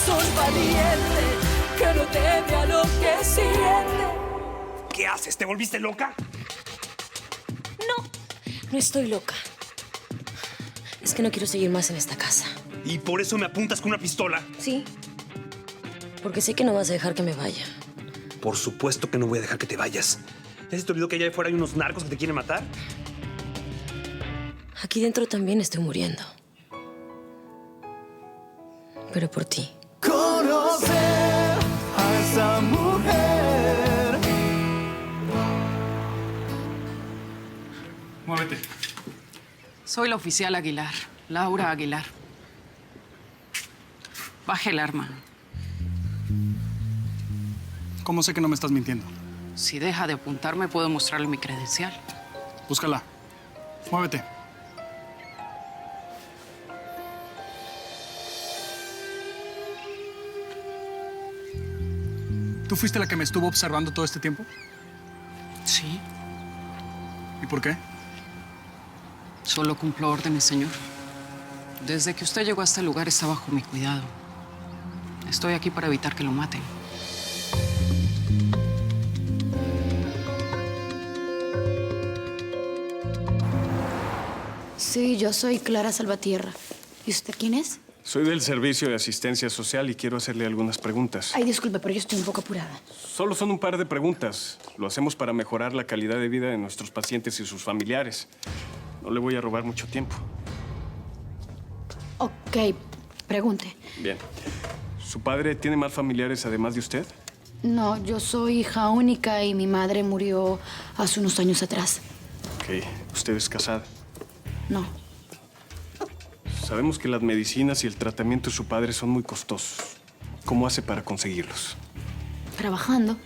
corazón valiente que no teme a lo que siente. ¿Qué haces? ¿Te volviste loca? No estoy loca. Es que no quiero seguir más en esta casa. ¿Y por eso me apuntas con una pistola? Sí. Porque sé que no vas a dejar que me vaya. Por supuesto que no voy a dejar que te vayas. ¿Ya se te olvidó que allá afuera hay unos narcos que te quieren matar? Aquí dentro también estoy muriendo. Pero por ti. Conocer a esa mujer. Muévete. Soy la oficial Aguilar, Laura Aguilar. Baje el arma. ¿Cómo sé que no me estás mintiendo? Si deja de apuntarme, puedo mostrarle mi credencial. Búscala. Muévete. ¿Tú fuiste la que me estuvo observando todo este tiempo? Sí. ¿Y por qué? Solo cumplo órdenes, señor. Desde que usted llegó a este lugar está bajo mi cuidado. Estoy aquí para evitar que lo maten. Sí, yo soy Clara Salvatierra. ¿Y usted quién es? Soy del Servicio de Asistencia Social y quiero hacerle algunas preguntas. Ay, disculpe, pero yo estoy un poco apurada. Solo son un par de preguntas. Lo hacemos para mejorar la calidad de vida de nuestros pacientes y sus familiares. No le voy a robar mucho tiempo. Ok, pregunte. Bien. ¿Su padre tiene más familiares además de usted? No, yo soy hija única y mi madre murió hace unos años atrás. Ok. ¿Usted es casada? No. Sabemos que las medicinas y el tratamiento de su padre son muy costosos. ¿Cómo hace para conseguirlos? Trabajando.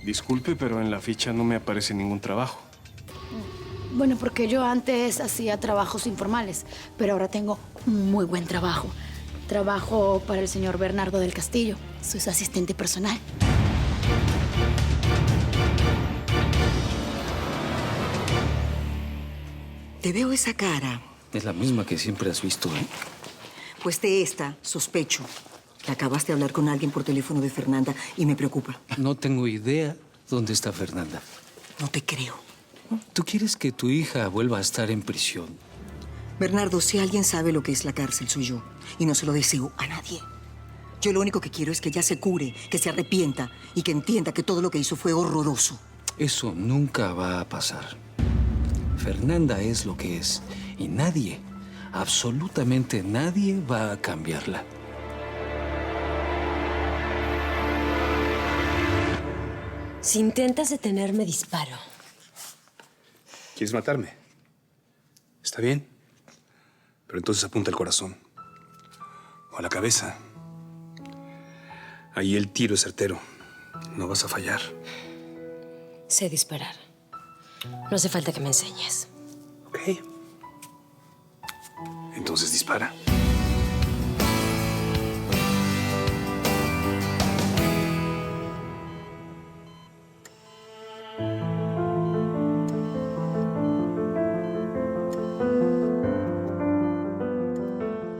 Disculpe, pero en la ficha no me aparece ningún trabajo. Bueno, porque yo antes hacía trabajos informales, pero ahora tengo un muy buen trabajo. Trabajo para el señor Bernardo del Castillo. Soy su asistente personal. Te veo esa cara. Es la misma que siempre has visto, ¿eh? Pues de esta sospecho que acabaste de hablar con alguien por teléfono de Fernanda y me preocupa. No tengo idea dónde está Fernanda. No te creo. ¿Tú quieres que tu hija vuelva a estar en prisión? Bernardo, si alguien sabe lo que es la cárcel, soy yo. Y no se lo deseo a nadie. Yo lo único que quiero es que ella se cure, que se arrepienta y que entienda que todo lo que hizo fue horroroso. Eso nunca va a pasar. Fernanda es lo que es. Y nadie, absolutamente nadie va a cambiarla. Si intentas detenerme, disparo. ¿Quieres matarme? Está bien. Pero entonces apunta el corazón. O a la cabeza. Ahí el tiro es certero. No vas a fallar. Sé disparar. No hace falta que me enseñes. Ok. Entonces dispara.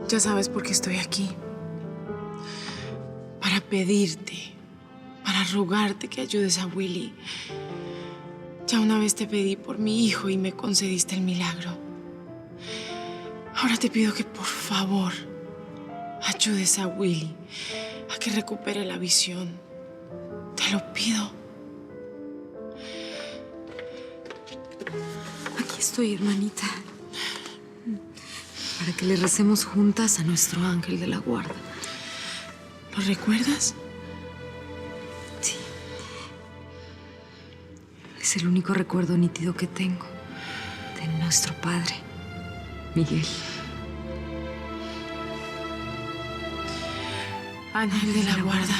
Ya sabes por qué estoy aquí. Para pedirte, para rogarte que ayudes a Willy. Ya una vez te pedí por mi hijo y me concediste el milagro. Ahora te pido que por favor ayudes a Willy a que recupere la visión. Te lo pido. Aquí estoy, hermanita. Para que le recemos juntas a nuestro ángel de la guarda. ¿Lo recuerdas? Sí. Es el único recuerdo nítido que tengo de nuestro padre, Miguel. Ángel de la guarda,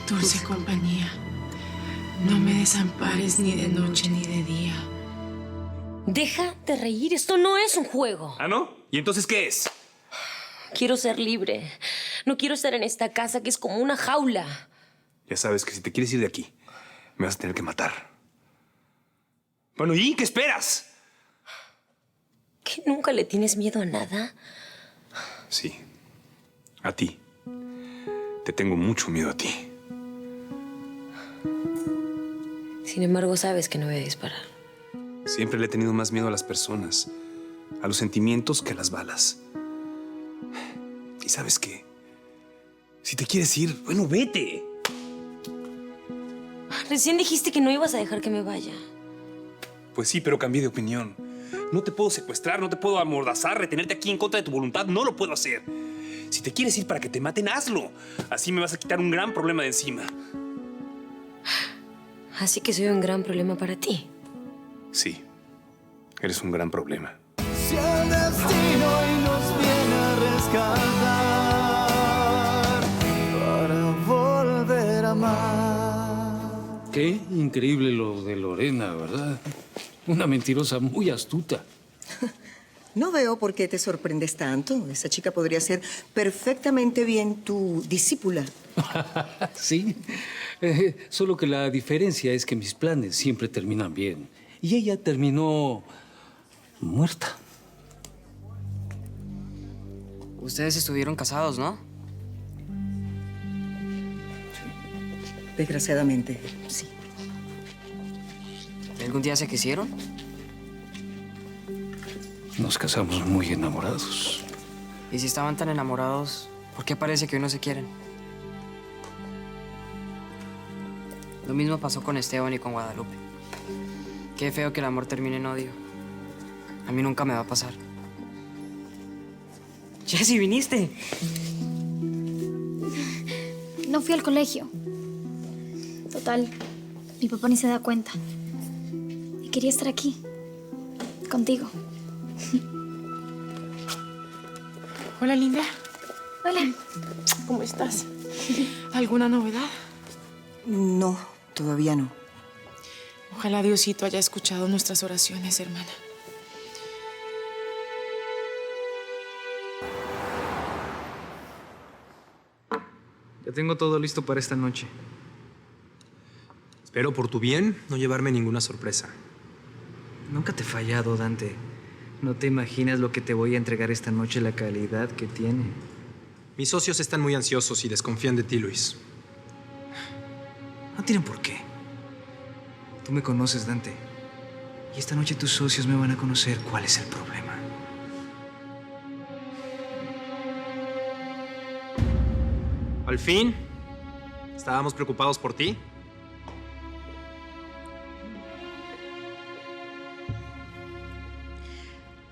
dulce compañía, no me desampares ni de noche ni de día. Deja de reír, esto no es un juego. ¿Ah, no? ¿Y entonces qué es? Quiero ser libre. No quiero estar en esta casa que es como una jaula. Ya sabes que si te quieres ir de aquí, me vas a tener que matar. Bueno, ¿y qué esperas? ¿Que nunca le tienes miedo a nada? Sí. A ti. Te tengo mucho miedo a ti. Sin embargo, sabes que no voy a disparar. Siempre le he tenido más miedo a las personas, a los sentimientos que a las balas. ¿Y sabes qué? Si te quieres ir, bueno, vete. Recién dijiste que no ibas a dejar que me vaya. Pues sí, pero cambié de opinión. No te puedo secuestrar, no te puedo amordazar, retenerte aquí en contra de tu voluntad. No lo puedo hacer. Si te quieres ir para que te maten, hazlo. Así me vas a quitar un gran problema de encima. Así que soy un gran problema para ti. Sí, eres un gran problema. Si el destino hoy nos viene a rescatar para volver a amar. Qué increíble lo de Lorena, ¿verdad? Una mentirosa muy astuta. No veo por qué te sorprendes tanto. Esa chica podría ser perfectamente bien tu discípula. Sí, solo que la diferencia es que mis planes siempre terminan bien. Y ella terminó muerta. Ustedes estuvieron casados, ¿no? Desgraciadamente, sí. ¿Algún día se quisieron? Nos casamos muy enamorados. Y si estaban tan enamorados, ¿por qué parece que hoy no se quieren? Lo mismo pasó con Esteban y con Guadalupe. Qué feo que el amor termine en odio. A mí nunca me va a pasar. ¡Jessy, viniste! No fui al colegio. Total, mi papá ni se da cuenta. Y quería estar aquí, contigo. Hola, linda. Hola. ¿Cómo estás? ¿Alguna novedad? No, todavía no. Ojalá Diosito haya escuchado nuestras oraciones, hermana. Ya tengo todo listo para esta noche. Espero por tu bien no llevarme ninguna sorpresa. Nunca te he fallado, Dante. No te imaginas lo que te voy a entregar esta noche, la calidad que tiene. Mis socios están muy ansiosos y desconfían de ti, Luis. No tienen por qué. Tú me conoces, Dante. Y esta noche tus socios me van a conocer cuál es el problema. Al fin, estábamos preocupados por ti.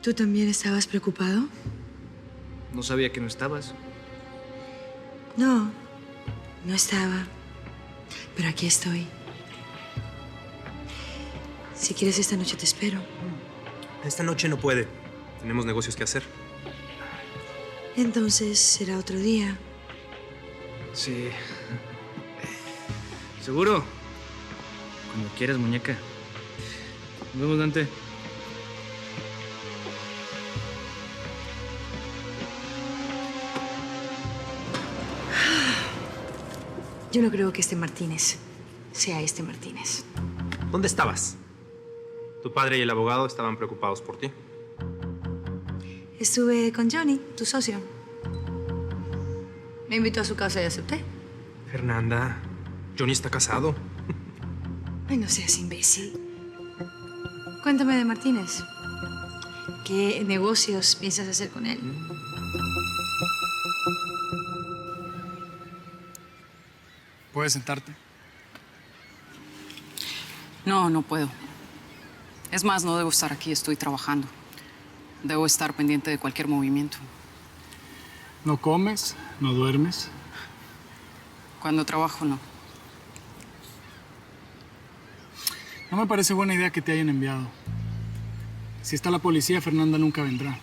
¿Tú también estabas preocupado? No sabía que no estabas. No, no estaba. Pero aquí estoy. Si quieres, esta noche te espero. Esta noche no puede. Tenemos negocios que hacer. Entonces será otro día. Sí. ¿Seguro? Cuando quieras, muñeca. Nos vemos, Dante. Yo no creo que este Martínez sea este Martínez. ¿Dónde estabas? Tu padre y el abogado estaban preocupados por ti. Estuve con Johnny, tu socio. Me invitó a su casa y acepté. Fernanda, Johnny está casado. Ay, no seas imbécil. Cuéntame de Martínez. ¿Qué negocios piensas hacer con él? ¿Puedes sentarte? No, no puedo. Es más, no debo estar aquí, estoy trabajando. Debo estar pendiente de cualquier movimiento. ¿No comes? ¿No duermes? Cuando trabajo, no. No me parece buena idea que te hayan enviado. Si está la policía, Fernanda nunca vendrá.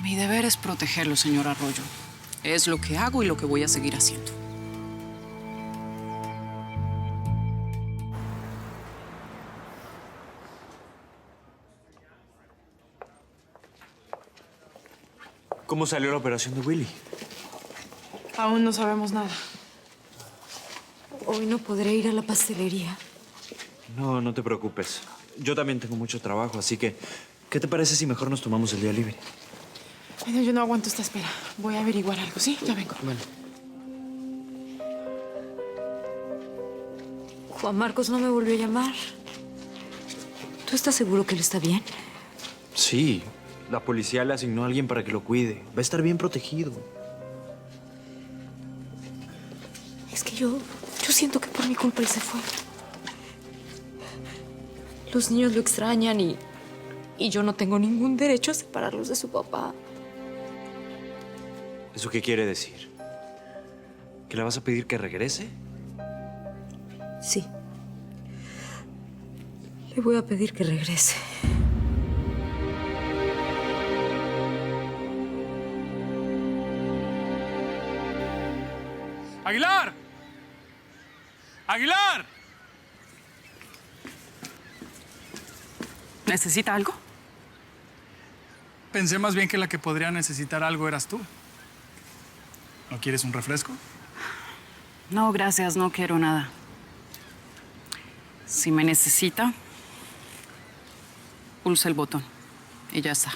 Mi deber es protegerlo, señor Arroyo. Es lo que hago y lo que voy a seguir haciendo. ¿Cómo salió la operación de Willy? Aún no sabemos nada. Hoy no podré ir a la pastelería. No, no te preocupes. Yo también tengo mucho trabajo, así que... ¿qué te parece si mejor nos tomamos el día libre? Bueno, yo no aguanto esta espera. Voy a averiguar algo, ¿sí? Ya vengo. Bueno. Juan Marcos no me volvió a llamar. ¿Tú estás seguro que él está bien? Sí, la policía le asignó a alguien para que lo cuide. Va a estar bien protegido. Es que yo siento que por mi culpa él se fue. Los niños lo extrañan y yo no tengo ningún derecho a separarlos de su papá. ¿Eso qué quiere decir? ¿Que le vas a pedir que regrese? Sí. Le voy a pedir que regrese. ¡Aguilar! ¡Aguilar! ¿Necesita algo? Pensé más bien que la que podría necesitar algo eras tú. ¿No quieres un refresco? No, gracias, no quiero nada. Si me necesita, pulsa el botón y ya está.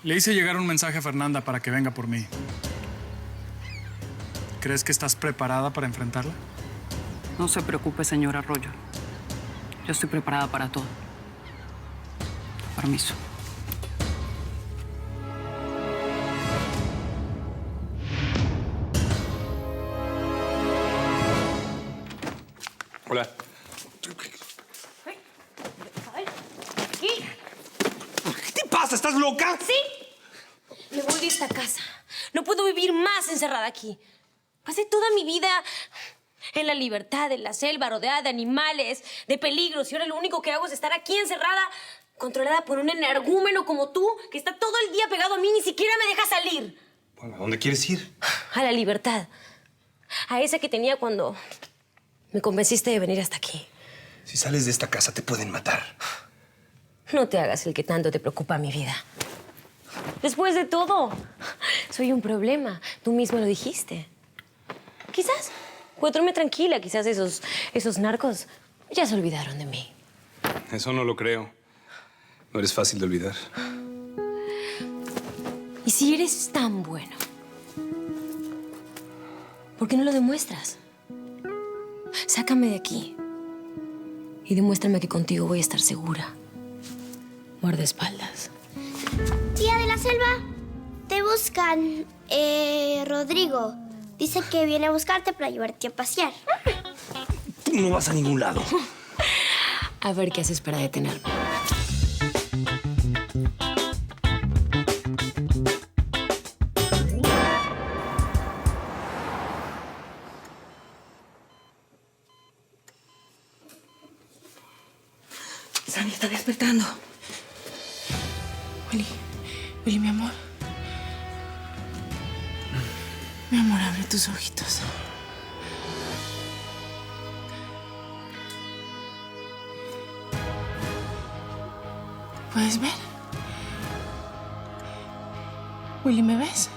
Le hice llegar un mensaje a Fernanda para que venga por mí. ¿Crees que estás preparada para enfrentarla? No se preocupe, señor Arroyo. Yo estoy preparada para todo. Permiso. Hola. ¿Qué te pasa? ¿Estás loca? Sí. Me voy de esta casa. No puedo vivir más encerrada aquí. Pasé toda mi vida en la libertad, en la selva, rodeada de animales, de peligros. Y ahora lo único que hago es estar aquí encerrada, controlada por un energúmeno como tú, que está todo el día pegado a mí y ni siquiera me deja salir. Bueno, ¿a dónde quieres ir? A la libertad. A esa que tenía cuando me convenciste de venir hasta aquí. Si sales de esta casa te pueden matar. No te hagas el que tanto te preocupa mi vida. Después de todo, soy un problema. Tú mismo lo dijiste. Quizás puedo dormirme tranquila. Quizás esos narcos ya se olvidaron de mí. Eso no lo creo. No eres fácil de olvidar. Y si eres tan bueno, ¿por qué no lo demuestras? Sácame de aquí y demuéstrame que contigo voy a estar segura. Guardaespaldas. Tía de la selva, te buscan. Rodrigo. Dice que viene a buscarte para llevarte a pasear. Tú no vas a ningún lado. A ver qué haces para detenerme. Sandy está despertando. Willy, mi amor. Mi amor, abre tus ojitos. ¿Puedes ver? Willy, ¿me ves?